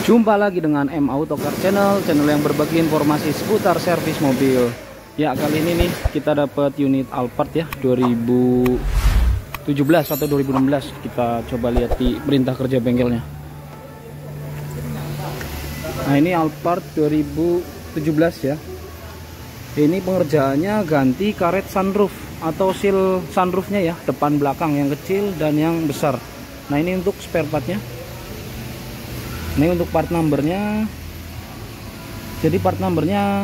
Jumpa lagi dengan M Autocar channel yang berbagi informasi seputar servis mobil. Ya, kali ini nih kita dapat unit Alphard ya 2017 atau 2016. Kita coba lihat di perintah kerja bengkelnya. Nah, ini Alphard 2017 ya. Ini pengerjaannya ganti karet sunroof atau seal sunroofnya ya, depan belakang yang kecil dan yang besar. Nah, ini untuk spare partnya. Ini untuk part numbernya. Jadi part numbernya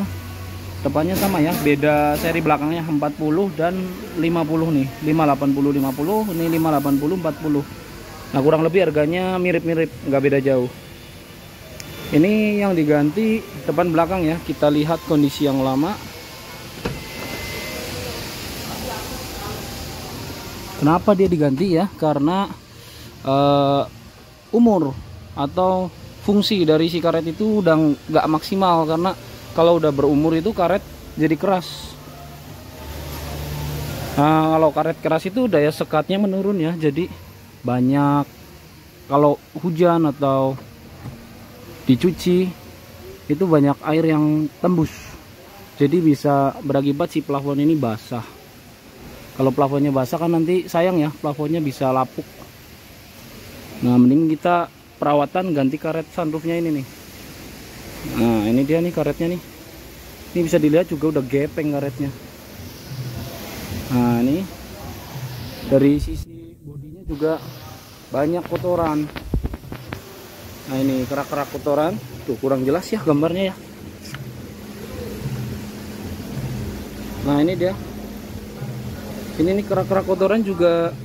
depannya sama ya, beda seri belakangnya 40 dan 50 nih, 580 50, ini 580 40. Nah, kurang lebih harganya mirip-mirip, nggak beda jauh. Ini yang diganti depan belakang ya, kita lihat kondisi yang lama. Kenapa dia diganti ya? Karena umur atau fungsi dari si karet itu udah nggak maksimal, karena kalau udah berumur itu karet jadi keras. Nah, kalau karet keras itu daya sekatnya menurun ya, jadi banyak kalau hujan atau dicuci itu banyak air yang tembus, jadi bisa berakibat si plafon ini basah. Kalau plafonnya basah kan nanti sayang ya, plafonnya bisa lapuk. Nah, mending kita perawatan ganti karet sunroofnya ini nih. Nah, ini dia nih karetnya nih. Ini bisa dilihat juga udah gepeng karetnya. Nah, ini dari sisi bodinya juga banyak kotoran. Nah, ini kerak-kerak kotoran. Tuh, kurang jelas ya gambarnya ya. Nah, ini dia. Ini nih kerak-kerak kotoran juga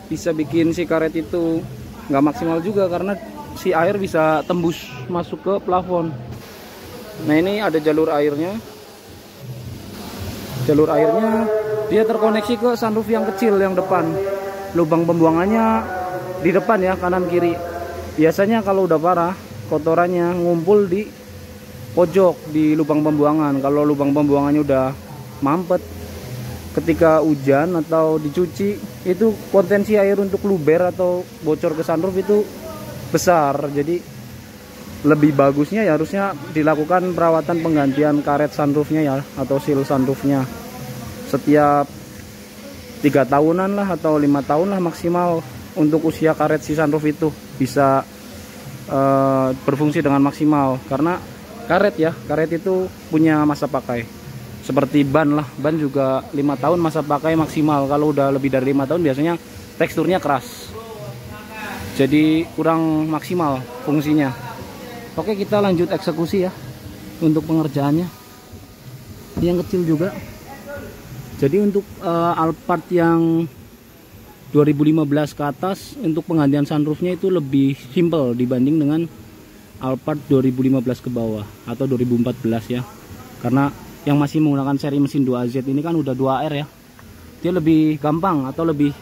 bisa bikin si karet itu nggak maksimal juga, karena si air bisa tembus masuk ke plafon. Nah, ini ada jalur airnya. Jalur airnya dia terkoneksi ke sunroof yang kecil yang depan. Lubang pembuangannya di depan ya, kanan kiri. Biasanya kalau udah parah kotorannya ngumpul di pojok di lubang pembuangan. Kalau lubang pembuangannya udah mampet, ketika hujan atau dicuci itu potensi air untuk luber atau bocor ke sunroof itu besar. Jadi lebih bagusnya ya harusnya dilakukan perawatan penggantian karet sunroofnya ya, atau seal sunroofnya setiap 3 tahunan lah atau 5 tahun lah maksimal, untuk usia karet si sunroof itu bisa berfungsi dengan maksimal. Karena karet itu punya masa pakai seperti ban lah, ban juga 5 tahun masa pakai maksimal. Kalau udah lebih dari 5 tahun biasanya teksturnya keras, jadi kurang maksimal fungsinya. Oke, kita lanjut eksekusi ya untuk pengerjaannya. Ini yang kecil juga. Jadi untuk Alphard yang 2015 ke atas untuk penggantian sunroofnya itu lebih simple dibanding dengan Alphard 2015 ke bawah atau 2014 ya. Karena yang masih menggunakan seri mesin 2AZ ini kan udah 2R ya, dia lebih gampang atau lebih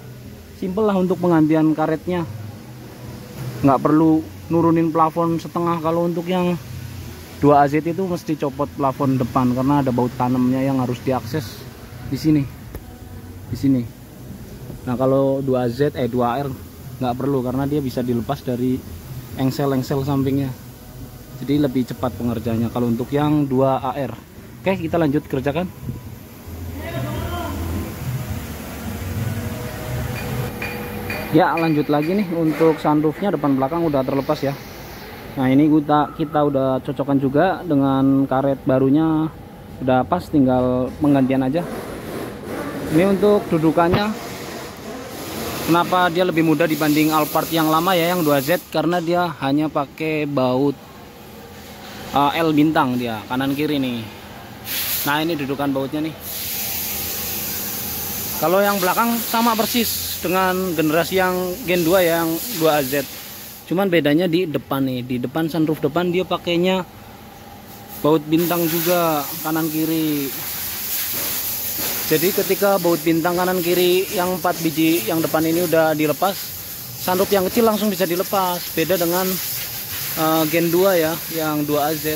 simple lah untuk penggantian karetnya, nggak perlu nurunin plafon setengah. Kalau untuk yang 2AZ itu mesti copot plafon depan karena ada baut tanamnya yang harus diakses di sini. Nah, kalau 2R nggak perlu karena dia bisa dilepas dari engsel sampingnya. jadi lebih cepat pengerjaannya kalau untuk yang 2 AR. Oke, kita lanjut kerjakan. Ya, lanjut lagi nih untuk sunroofnya depan belakang udah terlepas ya. Nah, ini kita udah cocokkan juga dengan karet barunya, udah pas, tinggal penggantian aja. Ini untuk dudukannya, kenapa dia lebih mudah dibanding Alphard yang lama ya, yang 2Z, karena dia hanya pakai baut L bintang, dia kanan kiri nih. Nah, ini dudukan bautnya nih. Kalau yang belakang sama persis dengan generasi yang Gen 2 ya, yang 2AZ. Cuman bedanya di depan nih, di depan sunroof depan dia pakainya baut bintang juga kanan kiri. Jadi ketika baut bintang kanan kiri yang 4 biji yang depan ini udah dilepas, sunroof yang kecil langsung bisa dilepas. Beda dengan Gen 2 ya, yang 2AZ.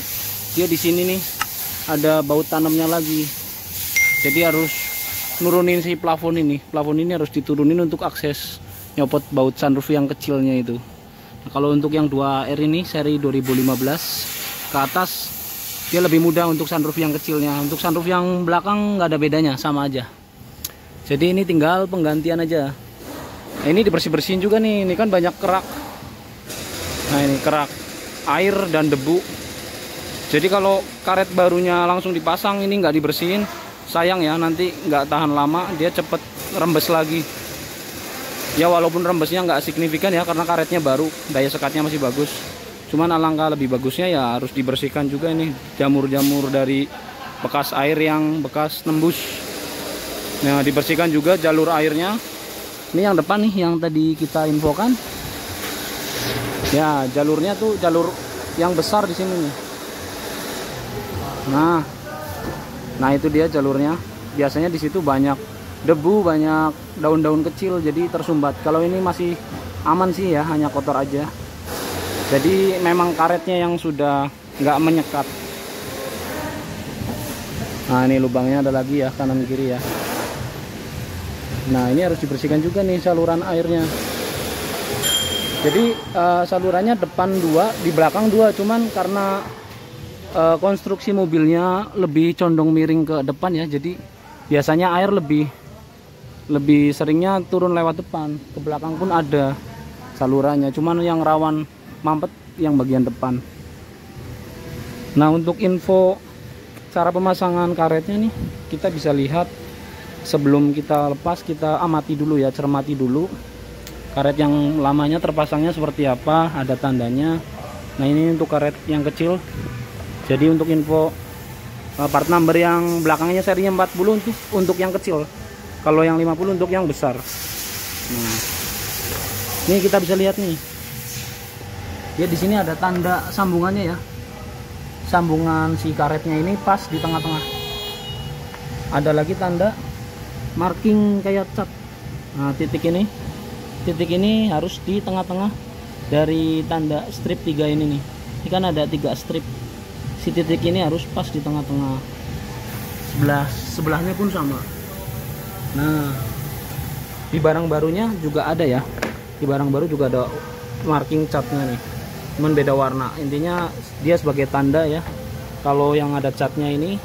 Dia di sini nih ada baut tanamnya lagi. Jadi harus nurunin si plafon ini. Plafon ini harus diturunin untuk akses nyopot baut sunroof yang kecilnya itu. Nah, kalau untuk yang 2R ini seri 2015 ke atas, dia lebih mudah untuk sunroof yang kecilnya. Untuk sunroof yang belakang nggak ada bedanya, sama aja. Jadi ini tinggal penggantian aja. Nah, ini dibersih-bersihin juga nih. Ini kan banyak kerak. Nah, ini kerak, air dan debu. Jadi kalau karet barunya langsung dipasang, ini nggak dibersihin, sayang ya, nanti nggak tahan lama, dia cepet rembes lagi. Ya walaupun rembesnya nggak signifikan ya, karena karetnya baru, daya sekatnya masih bagus. Cuman alangkah lebih bagusnya ya harus dibersihkan juga ini jamur-jamur dari bekas air yang bekas nembus. Nah, dibersihkan juga jalur airnya. Ini yang depan nih yang tadi kita infokan. Ya, jalurnya tuh jalur yang besar di sini nih. Nah itu dia jalurnya. Biasanya di situ banyak debu, banyak daun-daun kecil, jadi tersumbat. Kalau ini masih aman sih ya, hanya kotor aja. Jadi memang karetnya yang sudah nggak menyekat. Nah, ini lubangnya ada lagi ya, kanan kiri ya. Nah, ini harus dibersihkan juga nih saluran airnya. Jadi salurannya depan 2, di belakang 2, cuman karena konstruksi mobilnya lebih condong miring ke depan ya, jadi biasanya air lebih seringnya turun lewat depan. Ke belakang pun ada salurannya, cuman yang rawan mampet yang bagian depan. Nah, untuk info cara pemasangan karetnya nih, kita bisa lihat sebelum kita lepas, kita amati dulu ya, cermati dulu karet yang lamanya terpasangnya seperti apa, ada tandanya. Nah, ini untuk karet yang kecil. Jadi untuk info part number yang belakangnya serinya 40 untuk yang kecil. Kalau yang 50 untuk yang besar. Nah, ini kita bisa lihat nih. Ya, di sini ada tanda sambungannya ya. Sambungan si karetnya ini pas di tengah-tengah. Ada lagi tanda marking kayak cat. Nah, titik ini harus di tengah-tengah dari tanda strip 3 ini nih. Ini kan ada 3 strip. Si titik ini harus pas di tengah-tengah. Sebelahnya pun sama. Nah, di barang barunya juga ada ya. Di barang baru juga ada marking catnya nih. Cuman beda warna. Intinya dia sebagai tanda ya. Kalau yang ada catnya ini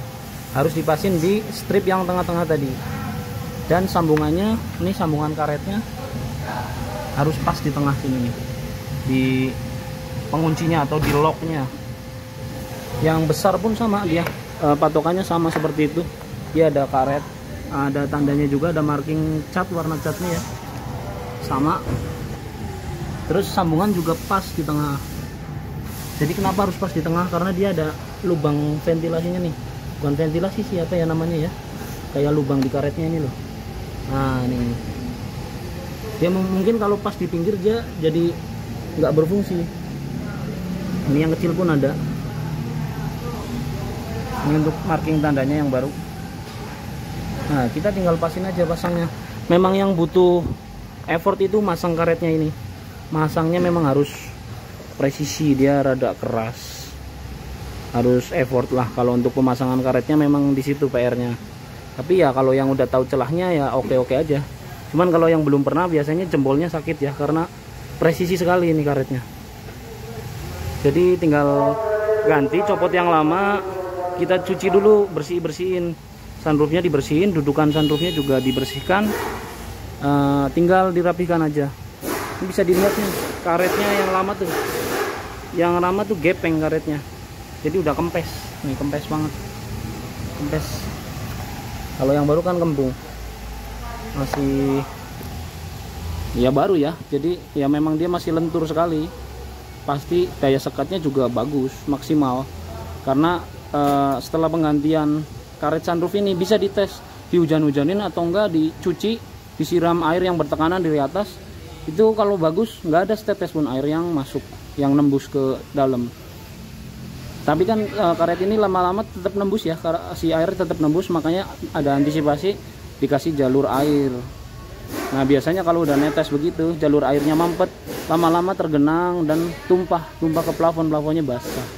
harus dipasin di strip yang tengah-tengah tadi. Dan sambungannya, ini sambungan karetnya harus pas di tengah sini nih. Di penguncinya atau di locknya. Yang besar pun sama dia, patokannya sama seperti itu. Dia ada karet, ada tandanya juga, ada marking cat, warna catnya ya sama. Terus sambungan juga pas di tengah. Jadi kenapa harus pas di tengah? Karena dia ada lubang ventilasinya nih. Bukan ventilasi sih, apa ya namanya ya, kayak lubang di karetnya ini loh. Nah, ini dia mungkin kalau pas di pinggir dia jadi nggak berfungsi. Ini yang kecil pun ada. Ini untuk marking tandanya yang baru. Nah, kita tinggal pasin aja pasangnya. Memang yang butuh effort itu masang karetnya ini. Masangnya memang harus presisi, dia rada keras. Harus effort lah kalau untuk pemasangan karetnya, memang di situ PR-nya. Tapi ya kalau yang udah tahu celahnya ya oke-oke aja. Cuman kalau yang belum pernah biasanya jempolnya sakit ya, karena presisi sekali ini karetnya. Jadi tinggal ganti, copot yang lama, kita cuci dulu, bersihin sunroofnya, dibersihin, dudukan sunroofnya juga dibersihkan. Tinggal dirapikan aja. Ini bisa dilihat nih karetnya yang lama tuh gepeng karetnya, jadi udah kempes nih, kempes banget, kempes. Kalau yang baru kan kembung, masih ya baru ya, jadi ya memang dia masih lentur sekali. Pasti daya sekatnya juga bagus, maksimal, karena setelah penggantian karet sunroof ini bisa dites, dihujan-hujanin atau enggak, dicuci, disiram air yang bertekanan dari atas. Itu kalau bagus, nggak ada setetes pun air yang masuk, yang nembus ke dalam. Tapi kan karet ini lama-lama tetap nembus ya, si air tetap nembus, makanya ada antisipasi dikasih jalur air. Nah biasanya kalau udah netes begitu, jalur airnya mampet, lama-lama tergenang dan tumpah ke plafon, plafonnya basah.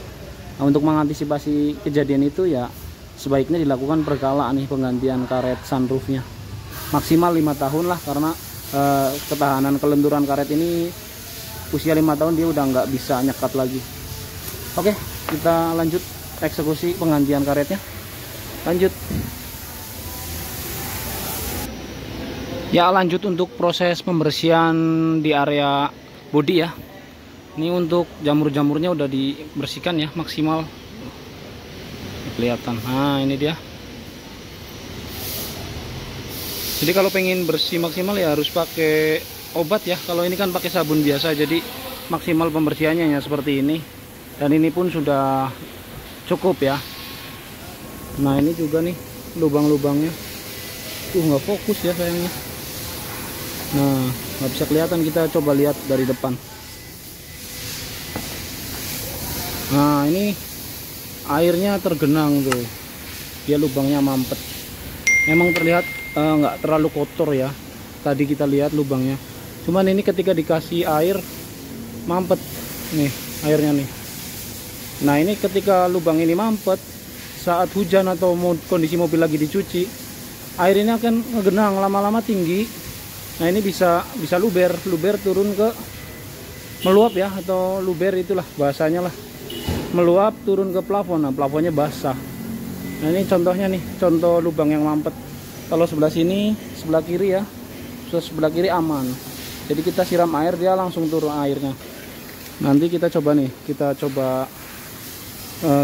Nah, untuk mengantisipasi kejadian itu ya sebaiknya dilakukan berkala nih penggantian karet sunroofnya. Maksimal 5 tahun lah, karena ketahanan kelenturan karet ini usia 5 tahun dia udah nggak bisa nyekat lagi. Oke, kita lanjut eksekusi penggantian karetnya. Lanjut ya, lanjut untuk proses pembersihan di area bodi ya. Ini untuk jamur-jamurnya udah dibersihkan ya, maksimal kelihatan. Nah ini dia. Jadi kalau pengen bersih maksimal ya harus pakai obat ya. Kalau ini kan pakai sabun biasa, jadi maksimal pembersihannya ya seperti ini. Dan ini pun sudah cukup ya. Nah ini juga nih lubang-lubangnya. Nggak fokus ya sayangnya. Nah nggak bisa kelihatan, kita coba lihat dari depan. Nah ini airnya tergenang tuh, dia lubangnya mampet. Memang terlihat nggak terlalu kotor ya, tadi kita lihat lubangnya. Cuman ini ketika dikasih air mampet nih airnya nih. Nah ini ketika lubang ini mampet, saat hujan atau kondisi mobil lagi dicuci, air ini akan ngegenang lama-lama tinggi. Nah ini bisa luber turun ke, meluap ya, atau luber itulah bahasanya lah, meluap turun ke plafon. Nah plafonnya basah. Nah ini contohnya nih, contoh lubang yang mampet. Kalau sebelah sini, sebelah kiri ya, sebelah kiri aman. Jadi kita siram air, dia langsung turun airnya. Nanti kita coba nih, kita coba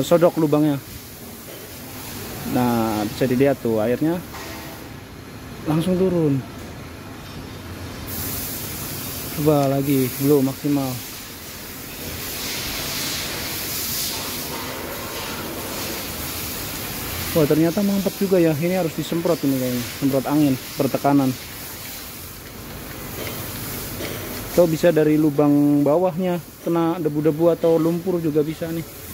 sodok lubangnya. Nah bisa dilihat tuh airnya langsung turun. Coba lagi, belum maksimal. Wah ternyata mampet juga ya. Ini harus disemprot ini kayaknya, semprot angin bertekanan. Atau bisa dari lubang bawahnya, kena debu-debu atau lumpur juga bisa nih.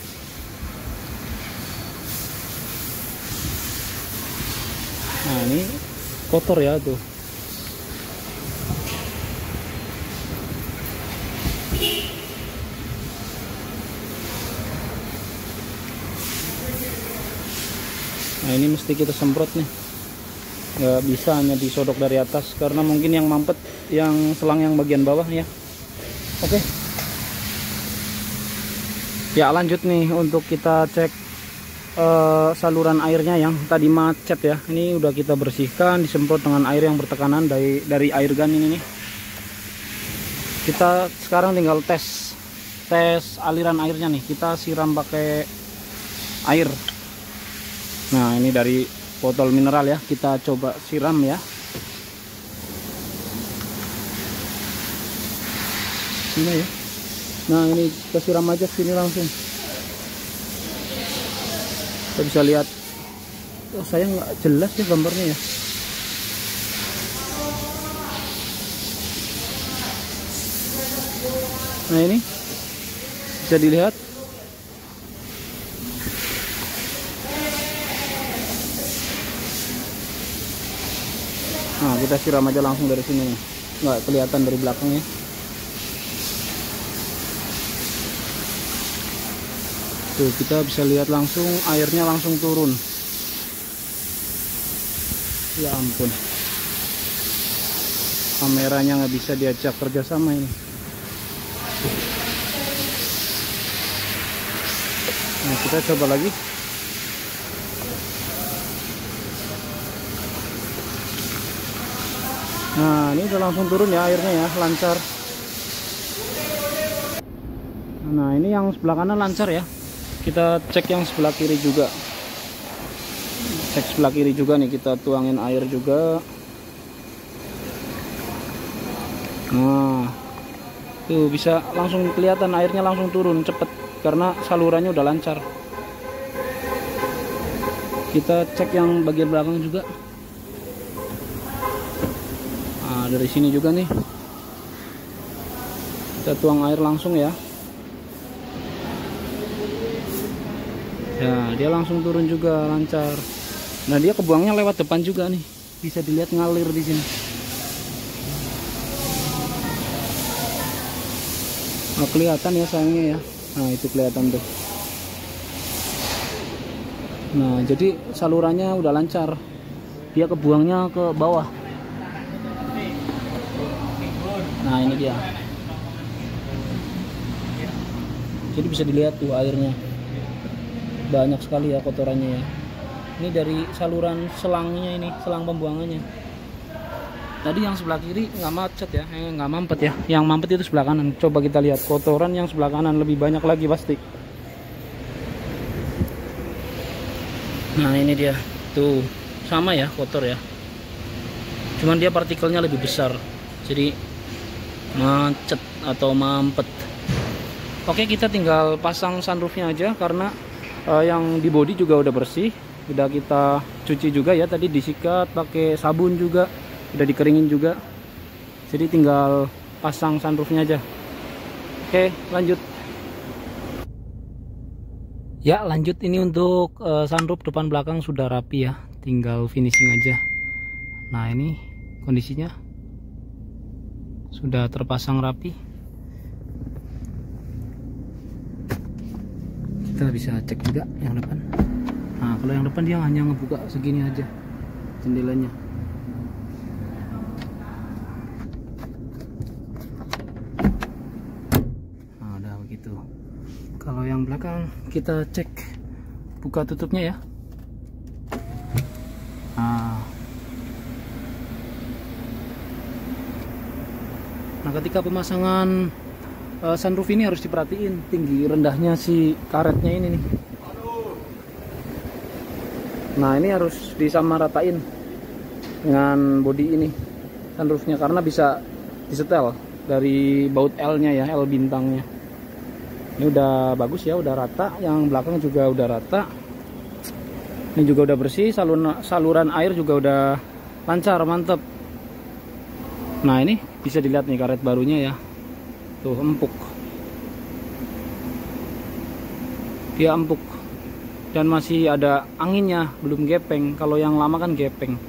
Nah ini kotor ya tuh. Nah ini mesti kita semprot nih, nggak bisa hanya disodok dari atas, karena mungkin yang mampet yang selang yang bagian bawah ya. Oke ya, lanjut nih untuk kita cek saluran airnya yang tadi macet ya. Ini udah kita bersihkan, disemprot dengan air yang bertekanan dari air gun ini nih. Kita sekarang tinggal tes aliran airnya nih, kita siram pakai air. Nah ini dari botol mineral ya, kita coba siram ya. Ini ya. Nah ini kita siram aja sini langsung. Kita bisa lihat. Oh saya nggak jelas ya gambarnya ya. Nah ini bisa dilihat. Nah kita siram aja langsung dari sini nih, nggak kelihatan dari belakangnya. Tuh kita bisa lihat langsung airnya langsung turun. Ya ampun, kameranya nggak bisa diajak kerjasama ini. Nah, kita coba lagi. Nah, ini udah langsung turun ya airnya ya, lancar. Nah, ini yang sebelah kanan lancar ya. Kita cek yang sebelah kiri juga. Cek sebelah kiri juga nih, kita tuangin air juga. Nah, tuh bisa langsung kelihatan airnya langsung turun cepet karena salurannya udah lancar. Kita cek yang bagian belakang juga. Nah, dari sini juga nih. Kita tuang air langsung ya. Ya, dia langsung turun juga lancar. Nah, dia kebuangnya lewat depan juga nih. Bisa dilihat ngalir di sini. Nah, kelihatan ya sayangnya ya. Nah, itu kelihatan tuh. Nah, jadi salurannya udah lancar. Dia kebuangnya ke bawah. Nah, ini dia. Jadi bisa dilihat tuh airnya. Banyak sekali ya kotorannya ya. Ini dari saluran selangnya ini, selang pembuangannya. Tadi yang sebelah kiri nggak macet ya, nggak mampet ya. Yang mampet itu sebelah kanan. Coba kita lihat kotoran yang sebelah kanan lebih banyak lagi pasti. Nah, ini dia. Tuh, sama ya kotor ya. Cuman dia partikelnya lebih besar. Jadi macet atau mampet. Oke, kita tinggal pasang sunroofnya aja karena yang di bodi juga udah bersih. Udah kita cuci juga ya, tadi disikat pakai sabun juga. Udah dikeringin juga. Jadi tinggal pasang sunroofnya aja. Oke, lanjut. Ya, lanjut. Ini untuk sunroof depan belakang sudah rapi ya. Tinggal finishing aja. Nah, ini kondisinya sudah terpasang rapi. Kita bisa cek juga yang depan. Nah, kalau yang depan dia hanya ngebuka segini aja jendelanya. Nah, udah begitu. Kalau yang belakang kita cek buka tutupnya ya. Nah, ketika pemasangan sunroof ini harus diperhatiin tinggi rendahnya si karetnya ini nih. Nah, ini harus disamaratain dengan bodi ini sunroofnya karena bisa disetel dari baut L nya ya, L bintangnya. Ini udah bagus ya, udah rata. Yang belakang juga udah rata. Ini juga udah bersih, saluran air juga udah lancar, mantep. Nah, ini bisa dilihat nih karet barunya ya. Tuh, empuk. Dia empuk. Dan masih ada anginnya, belum gepeng. Kalau yang lama kan gepeng.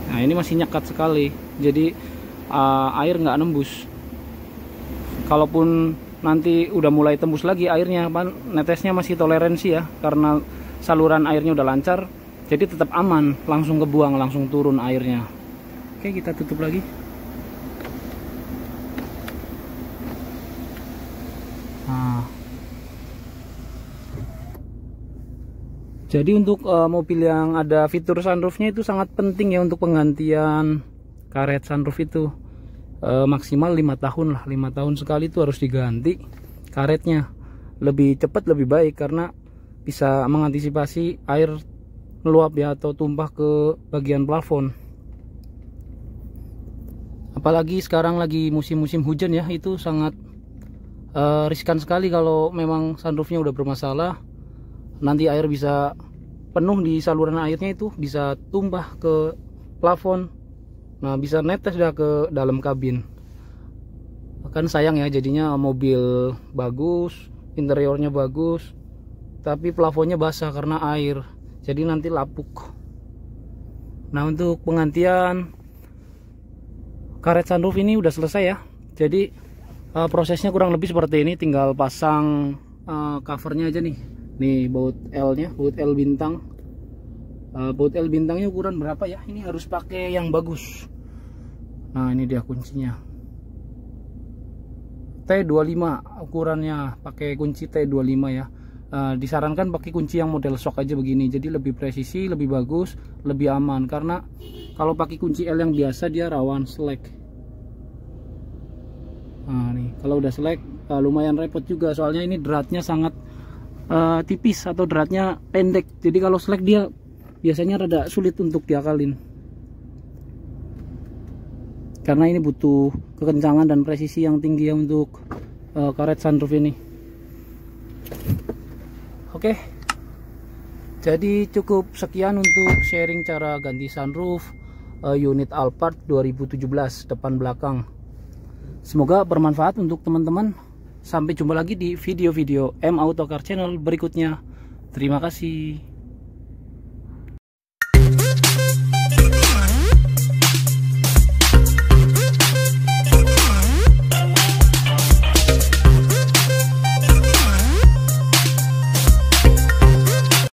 Nah, ini masih nyekat sekali. Jadi air nggak nembus. Kalaupun nanti udah mulai tembus lagi airnya, netesnya masih toleransi ya. Karena saluran airnya udah lancar. Jadi tetap aman, langsung kebuang, langsung turun airnya. Oke, kita tutup lagi. Nah, jadi untuk mobil yang ada fitur sunroofnya itu sangat penting ya untuk penggantian karet sunroof itu. Maksimal 5 tahun lah, 5 tahun sekali itu harus diganti karetnya. Lebih cepat lebih baik karena bisa mengantisipasi air meluap ya atau tumpah ke bagian plafon. Apalagi sekarang lagi musim-musim hujan ya, itu sangat riskan sekali kalau memang sunroofnya udah bermasalah. Nanti air bisa penuh di saluran airnya, itu bisa tumpah ke plafon. Nah, bisa netes dah ke dalam kabin. Kan sayang ya, jadinya mobil bagus, interiornya bagus, tapi plafonnya basah karena air. Jadi nanti lapuk. Nah, untuk penggantian karet sunroof ini udah selesai ya. Jadi prosesnya kurang lebih seperti ini. Tinggal pasang covernya aja nih. Nih baut L nya, baut L bintang. Baut L bintangnya ukuran berapa ya? Ini harus pakai yang bagus. Nah, ini dia kuncinya. T25 ukurannya, pakai kunci T25 ya. disarankan pakai kunci yang model shock aja begini, jadi lebih presisi, lebih bagus, lebih aman. Karena kalau pakai kunci L yang biasa dia rawan selek. Nah nih, kalau udah selek lumayan repot juga, soalnya ini dratnya sangat tipis atau dratnya pendek, jadi kalau selek dia biasanya rada sulit untuk diakalin, karena ini butuh kekencangan dan presisi yang tinggi ya untuk karet sunroof ini. Oke, jadi cukup sekian untuk sharing cara ganti sunroof unit Alphard 2017 depan belakang. Semoga bermanfaat untuk teman-teman. Sampai jumpa lagi di video-video M Autocar Channel berikutnya. Terima kasih.